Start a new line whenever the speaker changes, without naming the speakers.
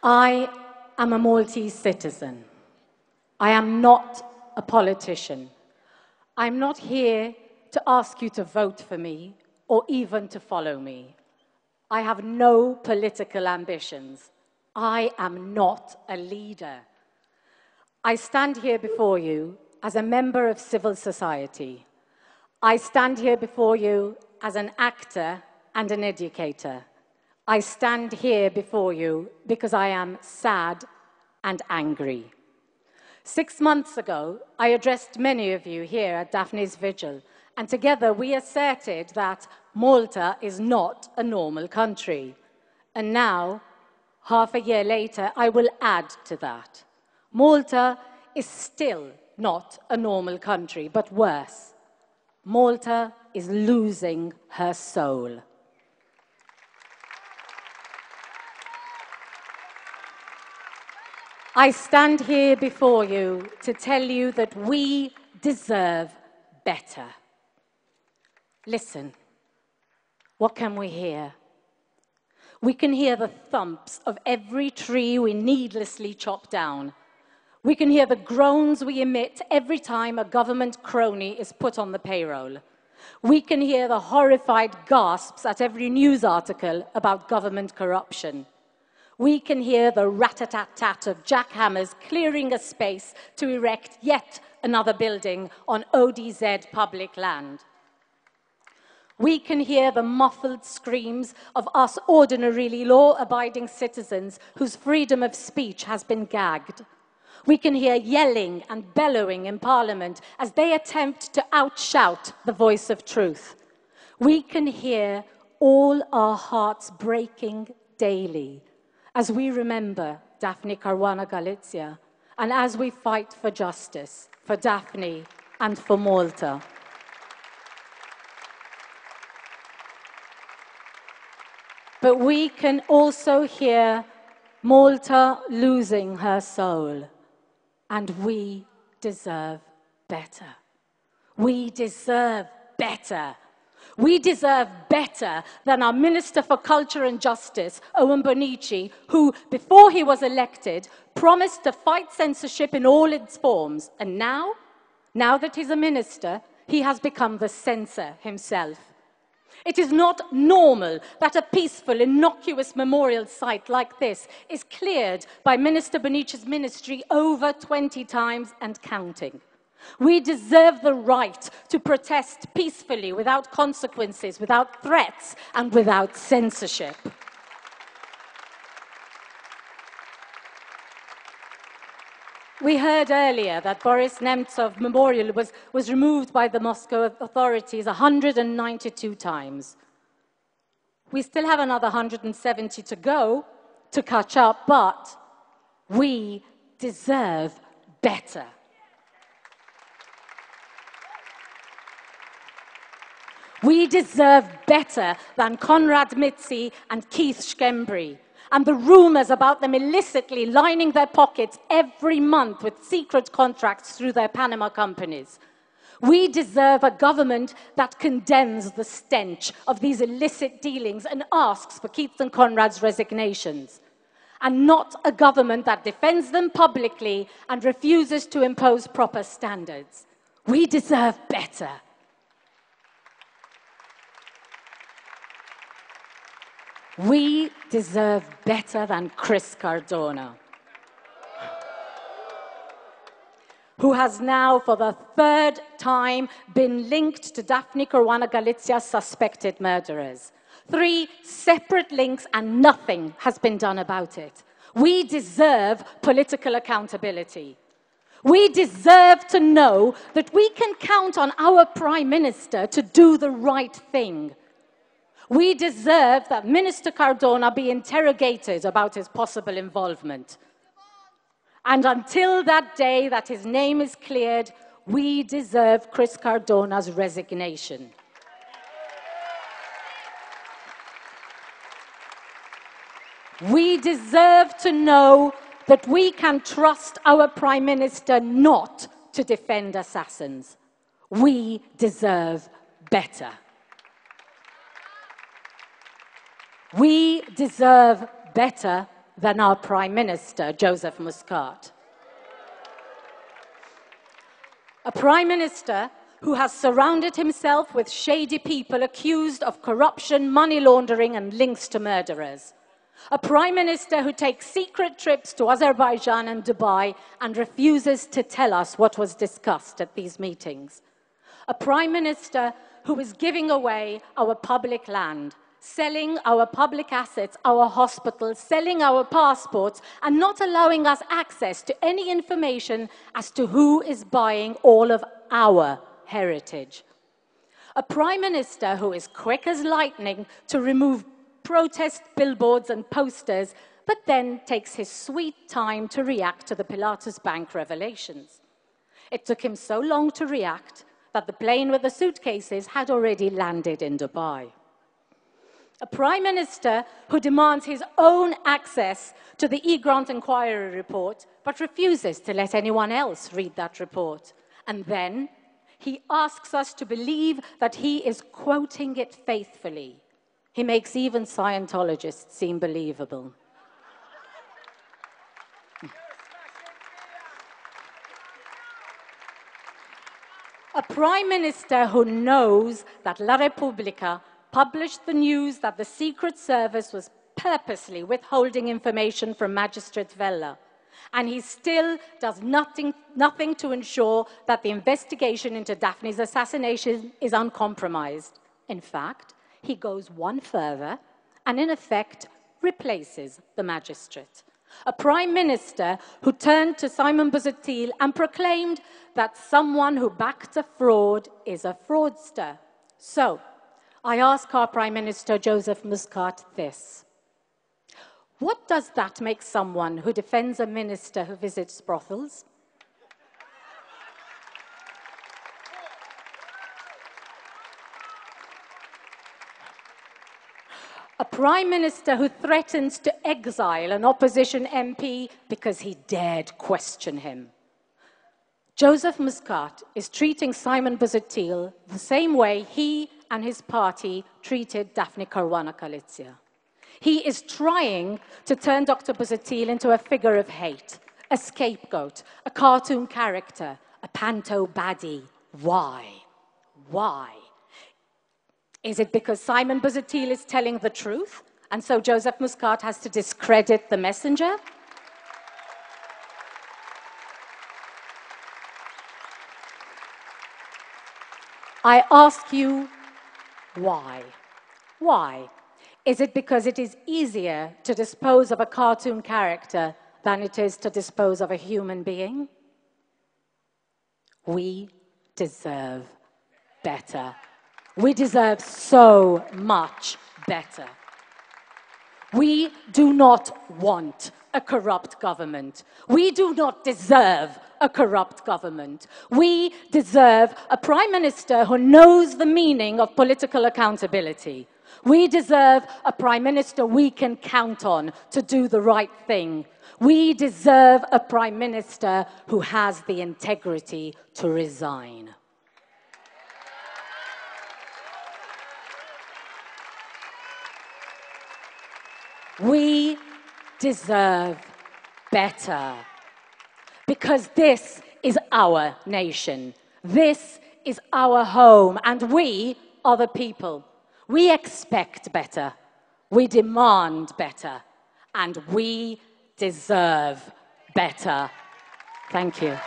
I am a Maltese citizen. I am not a politician. I'm not here to ask you to vote for me or even to follow me. I have no political ambitions. I am not a leader. I stand here before you as a member of civil society. I stand here before you as an actor and an educator. I stand here before you because I am sad and angry. 6 months ago, I addressed many of you here at Daphne's Vigil, and together we asserted that Malta is not a normal country. And now, half a year later, I will add to that. Malta is still not a normal country, but worse. Malta is losing her soul. I stand here before you to tell you that we deserve better. Listen, what can we hear? We can hear the thumps of every tree we needlessly chop down. We can hear the groans we emit every time a government crony is put on the payroll. We can hear the horrified gasps at every news article about government corruption. We can hear the rat-a-tat-tat of jackhammers clearing a space to erect yet another building on ODZ public land. We can hear the muffled screams of us ordinarily law-abiding citizens whose freedom of speech has been gagged. We can hear yelling and bellowing in Parliament as they attempt to outshout the voice of truth. We can hear all our hearts breaking daily as we remember Daphne Caruana Galizia, and as we fight for justice, for Daphne and for Malta. But we can also hear Malta losing her soul, and we deserve better. We deserve better. We deserve better than our Minister for Culture and Justice, Owen Bonici, who, before he was elected, promised to fight censorship in all its forms. And now that he's a minister, he has become the censor himself. It is not normal that a peaceful, innocuous memorial site like this is cleared by Minister Bonici's ministry over 20 times and counting. We deserve the right to protest peacefully, without consequences, without threats, and without censorship. We heard earlier that Boris Nemtsov Memorial was removed by the Moscow authorities 192 times. We still have another 170 to go to catch up, but we deserve better. We deserve better than Konrad Mitzi and Keith Schembri, and the rumors about them illicitly lining their pockets every month with secret contracts through their Panama companies. We deserve a government that condemns the stench of these illicit dealings and asks for Keith and Konrad's resignations, and not a government that defends them publicly and refuses to impose proper standards. We deserve better. We deserve better than Chris Cardona, who has now, for the third time, been linked to Daphne Caruana Galizia's suspected murderers. 3 separate links and nothing has been done about it. We deserve political accountability. We deserve to know that we can count on our Prime Minister to do the right thing. We deserve that Minister Cardona be interrogated about his possible involvement. And until that day that his name is cleared, we deserve Chris Cardona's resignation. We deserve to know that we can trust our Prime Minister not to defend assassins. We deserve better. We deserve better than our Prime Minister, Joseph Muscat. A Prime Minister who has surrounded himself with shady people accused of corruption, money laundering, and links to murderers. A Prime Minister who takes secret trips to Azerbaijan and Dubai and refuses to tell us what was discussed at these meetings. A Prime Minister who is giving away our public land, selling our public assets, our hospitals, selling our passports, and not allowing us access to any information as to who is buying all of our heritage. A Prime Minister who is quick as lightning to remove protest billboards and posters, but then takes his sweet time to react to the Pilatus Bank revelations. It took him so long to react that the plane with the suitcases had already landed in Dubai. A Prime Minister who demands his own access to the E-Grant Inquiry report, but refuses to let anyone else read that report. And then he asks us to believe that he is quoting it faithfully. He makes even Scientologists seem believable. A Prime Minister who knows that La Repubblica published the news that the Secret Service was purposely withholding information from Magistrate Vella, and he still does nothing to ensure that the investigation into Daphne's assassination is uncompromised. In fact, he goes one further and, in effect, replaces the magistrate. A Prime Minister who turned to Simon Busuttil and proclaimed that someone who backed a fraud is a fraudster. So, I ask our Prime Minister Joseph Muscat this. What does that make someone who defends a minister who visits brothels? A Prime Minister who threatens to exile an opposition MP because he dared question him. Joseph Muscat is treating Simon Busuttil the same way he and his party treated Daphne Caruana Galizia. He is trying to turn Dr. Busuttil into a figure of hate, a scapegoat, a cartoon character, a panto baddie. Why? Why? Is it because Simon Busuttil is telling the truth, and so Joseph Muscat has to discredit the messenger? I ask you, why? Why? Is it because it is easier to dispose of a cartoon character than it is to dispose of a human being? We deserve better. We deserve so much better. We do not want a corrupt government. We do not deserve a corrupt government. We deserve a Prime Minister who knows the meaning of political accountability. We deserve a Prime Minister we can count on to do the right thing. We deserve a Prime Minister who has the integrity to resign. We deserve better, because this is our nation. This is our home, and we are the people. We expect better, we demand better, and we deserve better. Thank you.